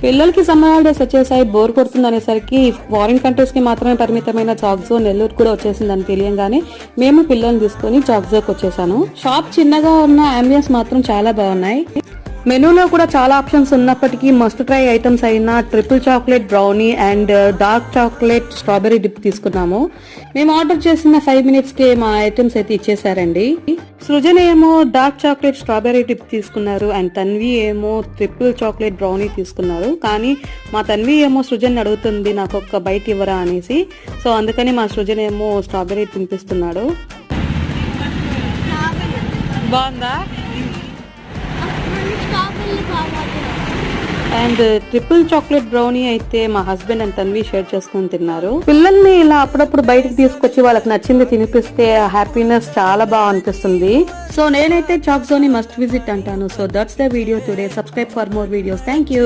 పిల్లలకి summer holidays వచ్చేసాయి, bore కొడుతుంది అనేసరికి ఫారిన్ కంట్రీస్ కి మాత్రమే పరిమితమైన చాక్జో నెల్లూరు కూడా వచ్చేసిందని తెలియంగానే మేము పిల్లల్ని తీసుకొని చాక్జోకి వచ్చేసాను. షాప్ చిన్నగా ఉన్న అంబియన్స్ మాత్రం చాలా బాగున్నాయి. మెనూలో కూడా చాలా ఆప్షన్స్ ఉన్నప్పటికీ మస్ట్ ట్రై ఐటమ్స్ అయిన triple chocolate brownie and dark chocolate strawberry dip తీసుకున్నాము. మేము ఆర్డర్ చేసిన 5 minutes కి మా ఐటమ్స్ అయితే ఇచ్చేసారండి. సృజన్ ఏమో డార్క్ చాక్లెట్ స్ట్రాబెరీ డిప్ తీసుకున్నారు అండ్ తన్వి ఏమో ట్రిపుల్ చాక్లెట్ బ్రౌనీ తీసుకున్నారు. కానీ మా తన్వి ఏమో సృజన్ అడుగుతుంది నాకు ఒక్క బైట్ ఇవ్వరా అనేసి. సో అందుకని మా సృజన్ ఏమో స్ట్రాబెరీ తినిపిస్తున్నాడు. బాగుందా? అండ్ ట్రిపుల్ చాక్లెట్ బ్రౌనీ అయితే మా హస్బెండ్ అండ్ తన్వి షేర్ చేసుకుని తిన్నారు. పిల్లల్ని ఇలా అప్పుడప్పుడు బయటకు తీసుకొచ్చి వాళ్ళకి నచ్చింది తినిపిస్తే హ్యాపీనెస్ చాలా బాగా అనిపిస్తుంది. సో నేనైతే చాక్జోని మస్ట్ విజిట్ అంటాను. So that's the video today. Subscribe for more videos. Thank you.